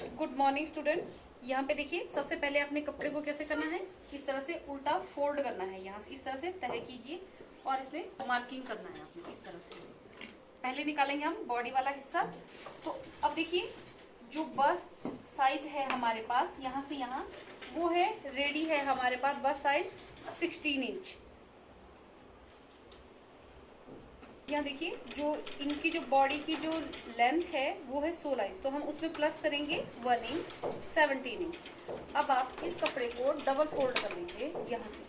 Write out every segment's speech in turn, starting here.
Good morning student. यहाँ पे देखिए, सबसे पहले अपने कपड़े को कैसे करना है, इस तरह से उल्टा फोल्ड करना है। यहाँ से इस तरह से तह कीजिए और इसमें मार्किंग करना है आपने इस तरह से। पहले निकालेंगे हम बॉडी वाला हिस्सा। तो अब देखिए, जो बस्ट साइज है हमारे पास यहाँ से यहाँ, वो है रेडी है हमारे पास बस्ट साइज 16 इंच। यहाँ देखिए, जो इनकी जो बॉडी की जो लेंथ है वो है 16 इंच, तो हम उसमें प्लस करेंगे 1 इंच, 17 इंच। अब आप इस कपड़े को डबल फोल्ड कर लीजिए यहाँ से।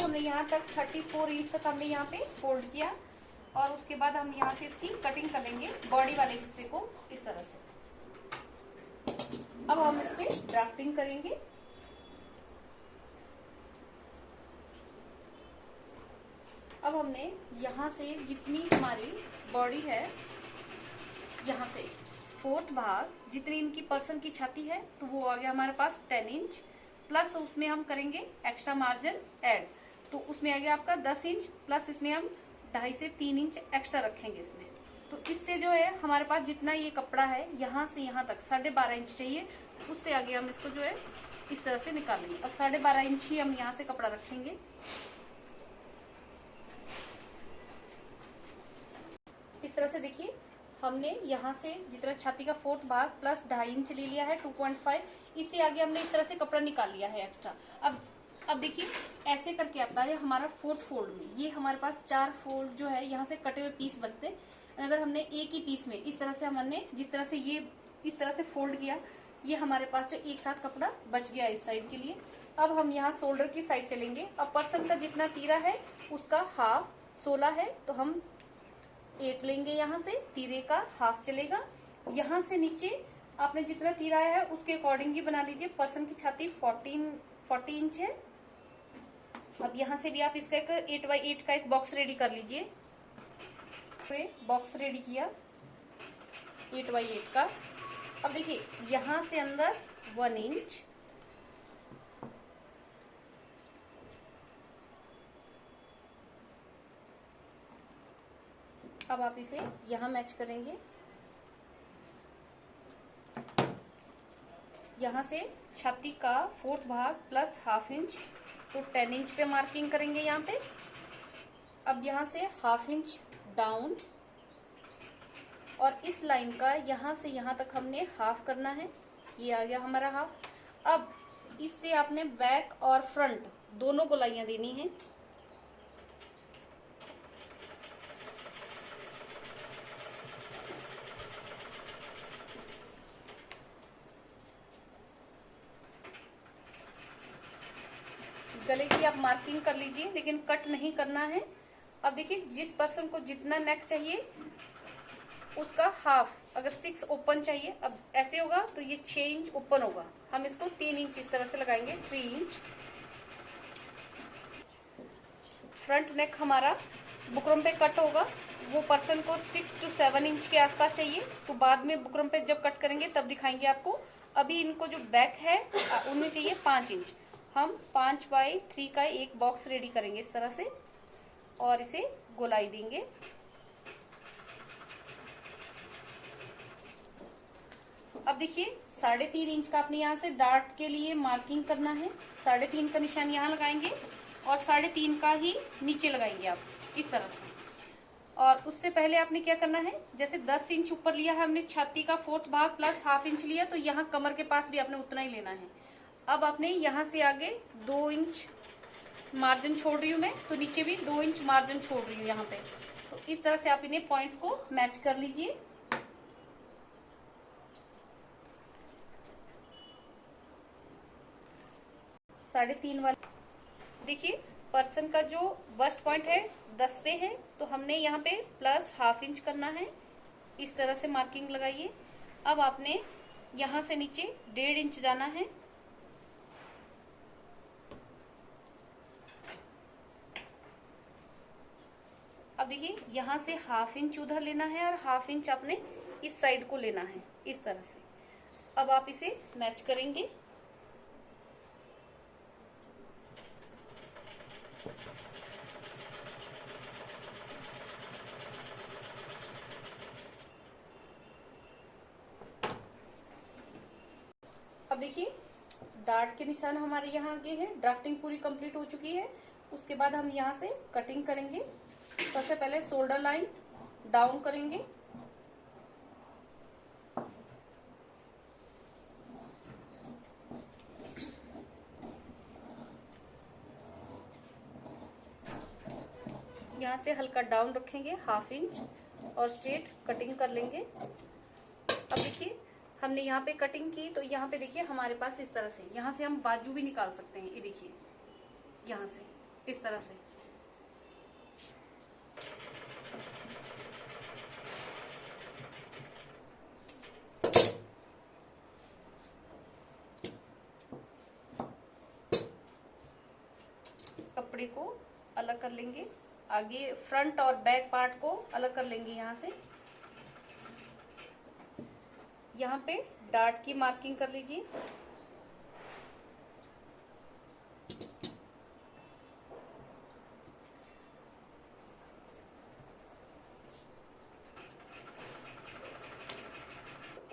हमने यहाँ तक 34 इंच तक हमने यहाँ पे फोल्ड किया और उसके बाद हम यहाँ से इसकी कटिंग कर लेंगे बॉडी वाले हिस्से को इस तरह से। अब हम इस पे ड्राफ्टिंग करेंगे। अब हमने यहाँ से जितनी हमारी बॉडी है, यहाँ से 4th भाग जितनी इनकी पर्सन की छाती है, तो वो आ गया हमारे पास 10 इंच, प्लस उसमें हम करेंगे एक्स्ट्रा मार्जिन ऐड, तो उसमें आ गया आपका 10 इंच, प्लस इसमें हम 2.5 से 3 इंच एक्स्ट्रा रखेंगे इसमें। तो इससे जो है हमारे पास जितना ये कपड़ा है यहाँ से यहाँ तक 12.5 इंच चाहिए, उससे आगे हम इसको जो है इस तरह से निकालेंगे। अब 12.5 इंच ही हम यहाँ से कपड़ा रखेंगे। इस तरह से देखिए, हमने यहाँ से जितना छाती का 4th भाग प्लस 2.5 इंच ले लिया है 2.5, इससे आगे हमने इस तरह से कपड़ा निकाल लिया है एक्स्ट्रा। अब देखिए, ऐसे करके आता है हमारा 4th फोल्ड में। ये हमारे पास 4 फोल्ड जो है यहाँ से कटे हुए पीस बचते। अगर हमने एक ही पीस में इस तरह से हमने जिस तरह से ये इस तरह से फोल्ड किया, ये हमारे पास जो एक साथ कपड़ा बच गया इस साइड के लिए। अब हम यहाँ शोल्डर की साइड चलेंगे। अब पर्सन का जितना तीरा है उसका हाफ 16 है, तो हम 8 लेंगे। यहाँ से तीरे का हाफ चलेगा। यहाँ से नीचे आपने जितना तीरा है उसके अकॉर्डिंग ही बना लीजिए। पर्सन की छाती 40 इंच है। अब यहाँ से भी आप इसका एक 8x8 का एक बॉक्स रेडी कर लीजिए। बॉक्स रेडी किया 8x8 का। अब देखिए, यहाँ से अंदर 1 इंच, अब आप इसे यहाँ मैच करेंगे। यहाँ से छाती का 4th भाग प्लस हाफ इंच, तो 10 इंच पे मार्किंग करेंगे यहाँ पे। अब यहाँ से हाफ इंच डाउन और इस लाइन का यहाँ से यहाँ तक हमने हाफ करना है। ये आ गया हमारा हाफ। अब इससे आपने बैक और फ्रंट दोनों गोलाइयां देनी है। गले की आप मार्किंग कर लीजिए, लेकिन कट नहीं करना है। अब देखिए, जिस पर्सन को जितना नेक चाहिए उसका हाफ, अगर 6 ओपन चाहिए, अब ऐसे होगा तो ये 6 इंच ओपन होगा। हम इसको 3 इंच इस तरह से लगाएंगे, 3 इंच। फ्रंट नेक हमारा बुकरम पे कट होगा, वो पर्सन को 6 to 7 इंच के आसपास चाहिए, तो बाद में बुकरम पे जब कट करेंगे तब दिखाएंगे आपको। अभी इनको जो बैक है उनमें चाहिए 5 इंच। हम 5x3 का एक बॉक्स रेडी करेंगे इस तरह से और इसे गोलाई देंगे। अब देखिए, 3.5 इंच का अपने यहाँ से डार्ट के लिए मार्किंग करना है। 3.5 का निशान यहाँ लगाएंगे और 3.5 का ही नीचे लगाएंगे आप इस तरह से। और उससे पहले आपने क्या करना है, जैसे 10 इंच ऊपर लिया है हमने छाती का 4th भाग प्लस हाफ इंच लिया, तो यहाँ कमर के पास भी आपने उतना ही लेना है। अब आपने यहाँ से आगे 2 इंच मार्जिन छोड़ रही हूँ मैं, तो नीचे भी 2 इंच मार्जिन छोड़ रही हूँ यहाँ पे। तो इस तरह से आप इन्हें पॉइंट्स को मैच कर लीजिए। साढ़े 3 वाला देखिए, पर्सन का जो बस्ट पॉइंट है 10 पे है, तो हमने यहाँ पे प्लस हाफ इंच करना है। इस तरह से मार्किंग लगाइए। अब आपने यहाँ से नीचे 1.5 इंच जाना है। अब देखिए, यहाँ से हाफ इंच उधर लेना है और हाफ इंच आपने इस साइड को लेना है इस तरह से। अब आप इसे मैच करेंगे। देखिए डार्ट के निशान हमारे यहाँ आगे हैं। ड्राफ्टिंग पूरी कंप्लीट हो चुकी है। उसके बाद हम यहाँ से कटिंग करेंगे। सबसे पहले शोल्डर लाइन डाउन करेंगे, यहाँ से हल्का डाउन रखेंगे 1/2 इंच और स्ट्रेट कटिंग कर लेंगे। अब देखिए हमने यहाँ पे कटिंग की तो यहाँ पे देखिए हमारे पास इस तरह से, यहाँ से हम बाजू भी निकाल सकते हैं। ये देखिए यहाँ से इस तरह से। कपड़े को अलग कर लेंगे, आगे फ्रंट और बैक पार्ट को अलग कर लेंगे। यहाँ से यहाँ पे डार्ट की मार्किंग कर लीजिए।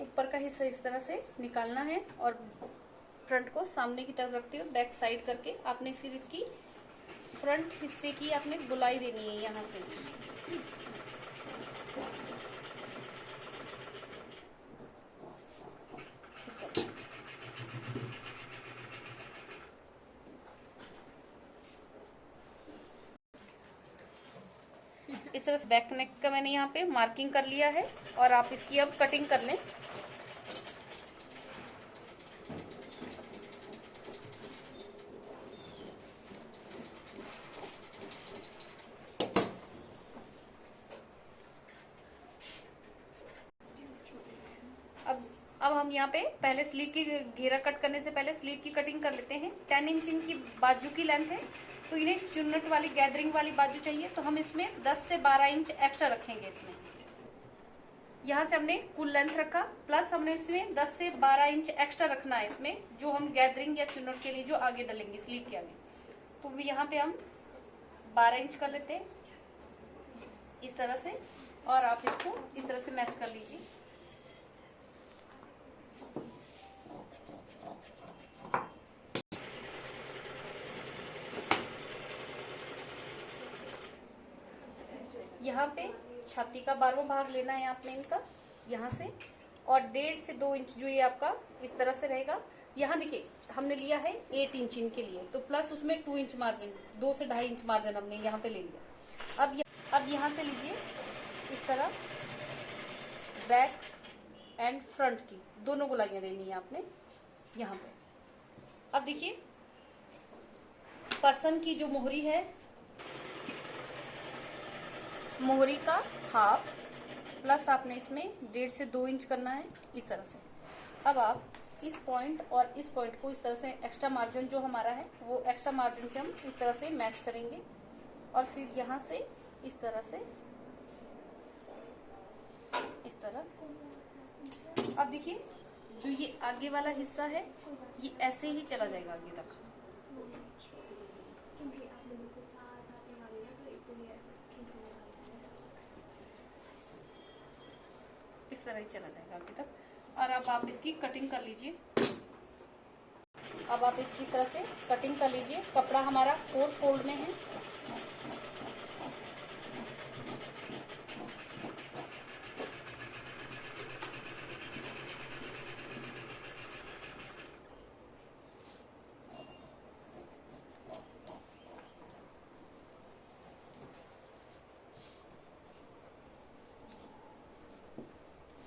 ऊपर का हिस्सा इस तरह से निकालना है और फ्रंट को सामने की तरफ रखते हुए बैक साइड करके आपने फिर इसकी फ्रंट हिस्से की आपने गुलाई देनी है यहाँ से। इस तरह से बैक नेक का मैंने यहाँ पे मार्किंग कर लिया है और आप इसकी अब कटिंग कर लें। अब हम यहाँ पे पहले स्लीव की घेरा कट करने से पहले स्लीव की कटिंग कर लेते हैं। 10 इंच इनकी बाजू की लेंथ है, तो इन्हें चुन्नट वाली गैदरिंग वाली बाजू चाहिए, तो हम इसमें 10 से 12 इंच एक्स्ट्रा रखेंगे। इसमें यहाँ से हमने कुल लेंथ रखा, प्लस हमने इसमें 10 से 12 इंच एक्स्ट्रा रखना है इसमें, जो हम गैदरिंग या चुन्नट के लिए जो आगे डालेंगे स्लीव के आगे। तो यहाँ पे हम 12 इंच कर लेते हैं इस तरह से, और आप इसको इस तरह से मैच कर लीजिए। यहाँ पे छाती का 12वां भाग लेना है आपने इनका यहाँ से, और 1.5 से 2 इंच जो ये आपका इस तरह से रहेगा। यहाँ देखिए हमने लिया है 8 इंच इनके लिए, तो प्लस उसमें 2 इंच मार्जिन, 2 से 2.5 इंच मार्जिन हमने यहाँ पे ले लिया। अब यहाँ से लीजिए इस तरह बैक एंड फ्रंट की दोनों गुलाइयाँ देनी है आपने यहाँ पे। अब देखिए पर्सन की जो मोहरी है, मोहरी का हाफ प्लस आपने इसमें 1.5 से 2 इंच करना है इस तरह से। अब आप इस पॉइंट और इस पॉइंट को इस तरह से एक्स्ट्रा मार्जिन जो हमारा है वो एक्स्ट्रा मार्जिन से हम इस तरह से मैच करेंगे, और फिर यहाँ से इस तरह से इस तरह। अब देखिए जो ये आगे वाला हिस्सा है ये ऐसे ही चला जाएगा आगे तक। इस तरह ही चला जाएगा आगे तक। और अब आप इसकी कटिंग कर लीजिए। अब आप इसकी तरह से कटिंग कर लीजिए। कपड़ा हमारा 4 फोल्ड में है।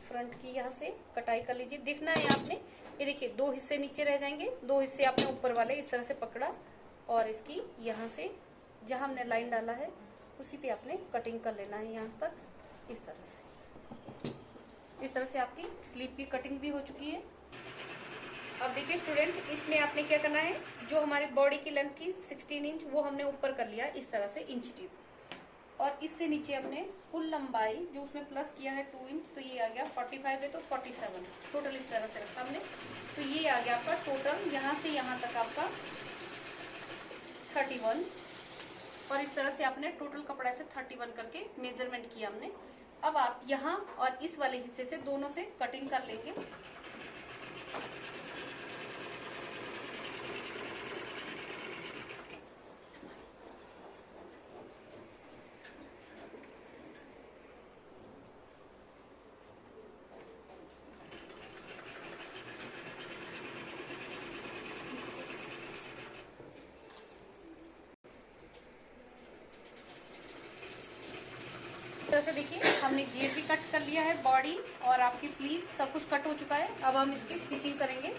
फ्रंट की यहाँ से कटाई कर लीजिए। देखना है आपने, ये देखिए 2 हिस्से नीचे रह जाएंगे, 2 हिस्से आपने ऊपर वाले इस तरह से पकड़ा, और इसकी यहाँ से जहाँ हमने लाइन डाला है उसी पे आपने कटिंग कर लेना है यहाँ तक इस तरह से। इस तरह से आपकी स्लीव की कटिंग भी हो चुकी है। अब देखिए स्टूडेंट, इसमें आपने क्या करना है, जो हमारे बॉडी की लेंथ थी 16 इंच वो हमने ऊपर कर लिया इस तरह से इंच टेप, और इससे नीचे हमने कुल लंबाई जो उसमें प्लस किया है 2 इंच, तो ये आ गया 45 है तो 47 टोटल इस तरह से रखा हमने। तो ये आ गया आपका टोटल यहाँ से यहाँ तक आपका 31, और इस तरह से आपने टोटल कपड़ा से 31 करके मेजरमेंट किया हमने। अब आप यहाँ और इस वाले हिस्से से दोनों से कटिंग कर लेंगे। तरह से देखिए हमने घेर भी कट कर लिया है, बॉडी और आपकी स्लीव सब कुछ कट हो चुका है। अब हम इसकी स्टिचिंग करेंगे।